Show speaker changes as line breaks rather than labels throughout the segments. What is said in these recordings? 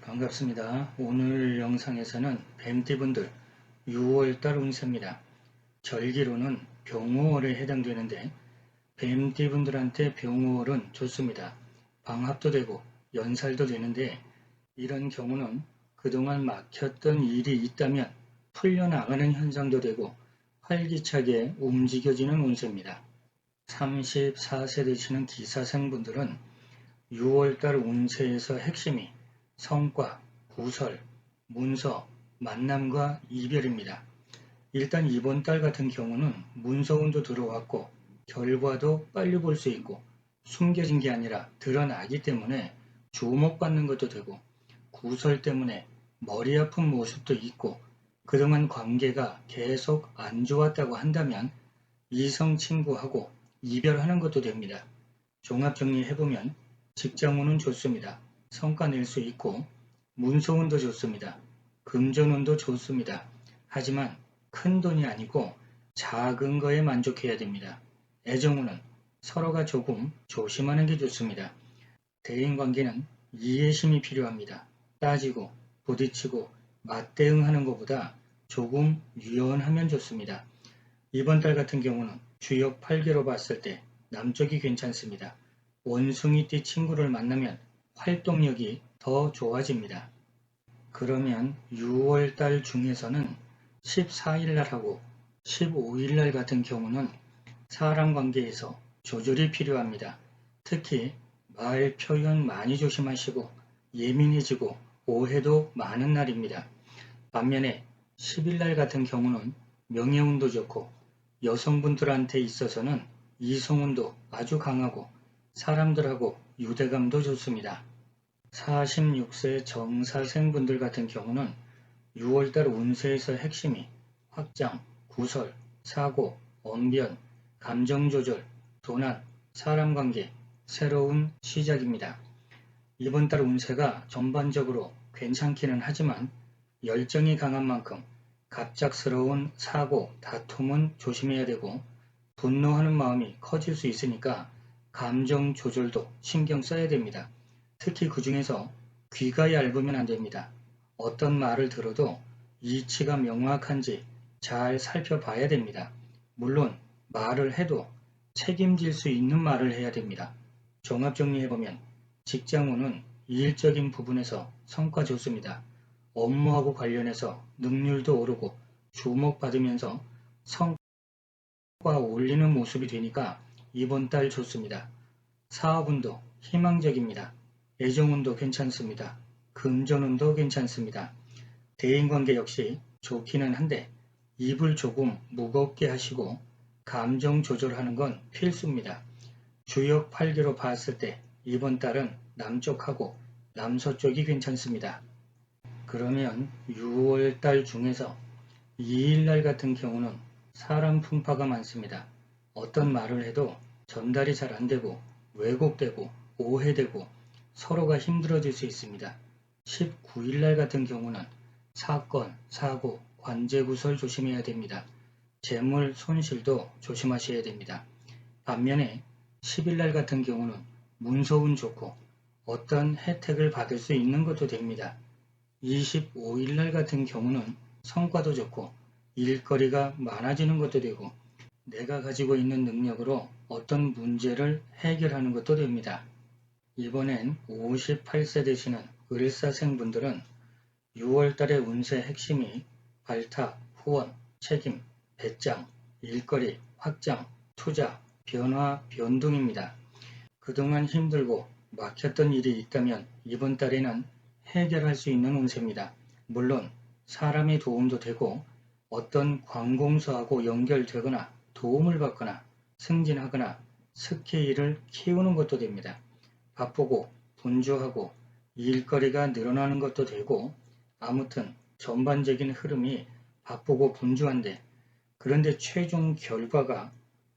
반갑습니다. 오늘 영상에서는 뱀띠분들 6월달 운세입니다. 절기로는 병호월에 해당되는데 뱀띠분들한테 병호월은 좋습니다. 방합도 되고 연살도 되는데 이런 경우는 그동안 막혔던 일이 있다면 풀려나가는 현상도 되고 활기차게 움직여지는 운세입니다. 34세 되시는 기사생분들은 6월달 운세에서 핵심이 성과, 구설, 문서, 만남과 이별입니다. 일단 이번 달 같은 경우는 문서운도 들어왔고 결과도 빨리 볼 수 있고 숨겨진 게 아니라 드러나기 때문에 주목받는 것도 되고 구설 때문에 머리 아픈 모습도 있고 그동안 관계가 계속 안 좋았다고 한다면 이성 친구하고 이별하는 것도 됩니다. 종합 정리해보면 직장운은 좋습니다. 성과 낼 수 있고 문서운도 좋습니다. 금전운도 좋습니다. 하지만 큰 돈이 아니고 작은 거에 만족해야 됩니다. 애정운은 서로가 조금 조심하는 게 좋습니다. 대인관계는 이해심이 필요합니다. 따지고 부딪히고 맞대응하는 것보다 조금 유연하면 좋습니다. 이번 달 같은 경우는 주역 8개로 봤을 때 남쪽이 괜찮습니다. 원숭이띠 친구를 만나면 활동력이 더 좋아집니다. 그러면 6월달 중에서는 14일날하고 15일날 같은 경우는 사람 관계에서 조절이 필요합니다. 특히 말 표현 많이 조심하시고 예민해지고 오해도 많은 날입니다. 반면에 10일날 같은 경우는 명예운도 좋고 여성분들한테 있어서는 이성운도 아주 강하고 사람들하고 유대감도 좋습니다. 46세 정사생분들 같은 경우는 6월달 운세에서 핵심이 확장, 구설, 사고, 언변, 감정조절, 도난, 사람관계, 새로운 시작입니다. 이번 달 운세가 전반적으로 괜찮기는 하지만 열정이 강한 만큼 갑작스러운 사고, 다툼은 조심해야 되고 분노하는 마음이 커질 수 있으니까 감정 조절도 신경 써야 됩니다. 특히 그 중에서 귀가 얇으면 안 됩니다. 어떤 말을 들어도 이치가 명확한지 잘 살펴봐야 됩니다. 물론 말을 해도 책임질 수 있는 말을 해야 됩니다. 종합 정리해보면 직장운은 일적인 부분에서 성과 좋습니다. 업무하고 관련해서 능률도 오르고 주목받으면서 성과 올리는 모습이 되니까 이번 달 좋습니다. 사업운도 희망적입니다. 애정운도 괜찮습니다. 금전운도 괜찮습니다. 대인관계 역시 좋기는 한데 입을 조금 무겁게 하시고 감정 조절하는 건 필수입니다. 주역 8개로 봤을 때 이번 달은 남쪽하고 남서쪽이 괜찮습니다. 그러면 6월달 중에서 2일날 같은 경우는 사람 풍파가 많습니다. 어떤 말을 해도 전달이 잘 안되고 왜곡되고 오해되고 서로가 힘들어질 수 있습니다. 19일날 같은 경우는 사건, 사고, 관제구설 조심해야 됩니다. 재물 손실도 조심하셔야 됩니다. 반면에 10일날 같은 경우는 문서운 좋고 어떤 혜택을 받을 수 있는 것도 됩니다. 25일날 같은 경우는 성과도 좋고 일거리가 많아지는 것도 되고 내가 가지고 있는 능력으로 어떤 문제를 해결하는 것도 됩니다. 이번엔 58세 되시는 을사생분들은 6월달의 운세 핵심이 발탁, 후원, 책임, 배짱, 일거리, 확장, 투자, 변화, 변동입니다. 그동안 힘들고 막혔던 일이 있다면 이번 달에는 해결할 수 있는 운세입니다. 물론 사람의 도움도 되고 어떤 관공서하고 연결되거나 도움을 받거나 승진하거나 스케일을 키우는 것도 됩니다. 바쁘고 분주하고 일거리가 늘어나는 것도 되고 아무튼 전반적인 흐름이 바쁘고 분주한데 그런데 최종 결과가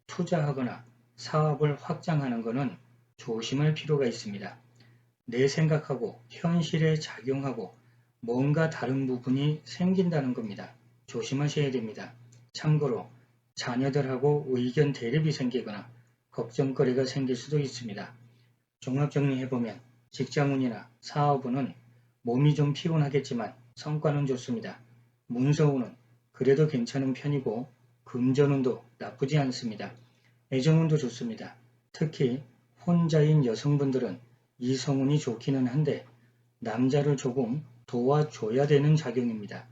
투자하거나 사업을 확장하는 것은 조심할 필요가 있습니다. 내 생각하고 현실에 작용하고 뭔가 다른 부분이 생긴다는 겁니다. 조심하셔야 됩니다. 참고로 자녀들하고 의견 대립이 생기거나 걱정거리가 생길 수도 있습니다. 종합정리해보면 직장운이나 사업운은 몸이 좀 피곤하겠지만 성과는 좋습니다. 문서운은 그래도 괜찮은 편이고 금전운도 나쁘지 않습니다. 애정운도 좋습니다. 특히 혼자인 여성분들은 이성운이 좋기는 한데 남자를 조금 도와줘야 되는 작용입니다.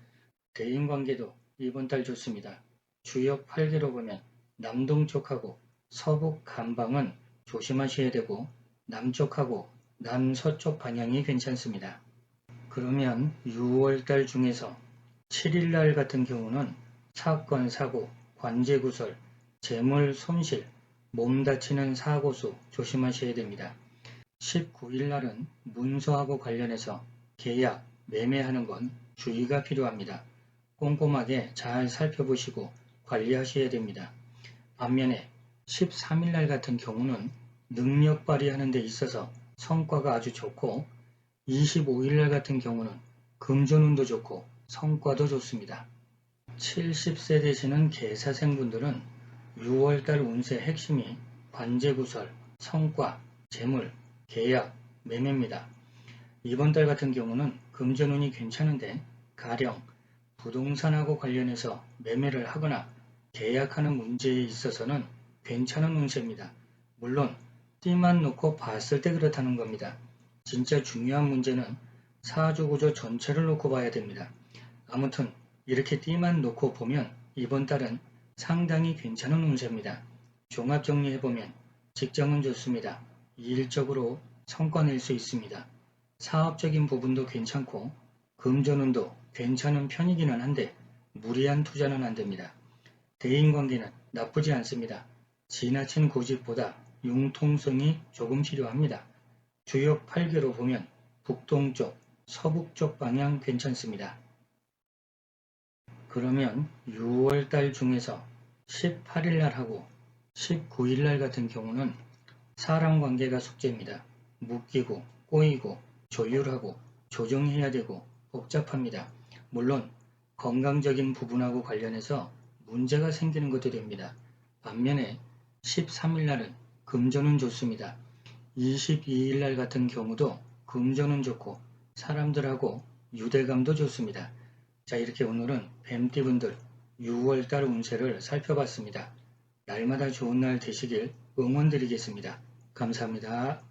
대인관계도 이번 달 좋습니다. 주역 8개로 보면 남동쪽하고 서북 간방은 조심하셔야 되고 남쪽하고 남서쪽 방향이 괜찮습니다. 그러면 6월달 중에서 7일날 같은 경우는 사건, 사고, 관제구설, 재물 손실, 몸 다치는 사고수 조심하셔야 됩니다. 19일날은 문서하고 관련해서 계약, 매매하는 건 주의가 필요합니다. 꼼꼼하게 잘 살펴보시고 관리하셔야 됩니다. 반면에 13일날 같은 경우는 능력 발휘하는 데 있어서 성과가 아주 좋고 25일날 같은 경우는 금전운도 좋고 성과도 좋습니다. 70세 되시는 계사생분들은 6월달 운세 핵심이 관제구설, 성과, 재물, 계약, 매매입니다. 이번 달 같은 경우는 금전운이 괜찮은데 가령 부동산하고 관련해서 매매를 하거나 계약하는 문제에 있어서는 괜찮은 운세입니다. 물론 띠만 놓고 봤을 때 그렇다는 겁니다. 진짜 중요한 문제는 사주구조 전체를 놓고 봐야 됩니다. 아무튼 이렇게 띠만 놓고 보면 이번 달은 상당히 괜찮은 운세입니다. 종합 정리해보면 직장은 좋습니다. 일적으로 성과 낼 수 있습니다. 사업적인 부분도 괜찮고 금전운도 괜찮은 편이기는 한데 무리한 투자는 안됩니다. 대인관계는 나쁘지 않습니다. 지나친 고집보다 융통성이 조금 필요합니다. 주역 8개로 보면 북동쪽, 서북쪽 방향 괜찮습니다. 그러면 6월달 중에서 18일날 하고 19일날 같은 경우는 사람관계가 숙제입니다. 묶이고 꼬이고 조율하고 조정해야 되고 복잡합니다. 물론 건강적인 부분하고 관련해서 문제가 생기는 것도 됩니다. 반면에 13일날은 금전은 좋습니다. 22일날 같은 경우도 금전은 좋고 사람들하고 유대감도 좋습니다. 자, 이렇게 오늘은 뱀띠분들 6월달 운세를 살펴봤습니다. 날마다 좋은 날 되시길 응원드리겠습니다. 감사합니다.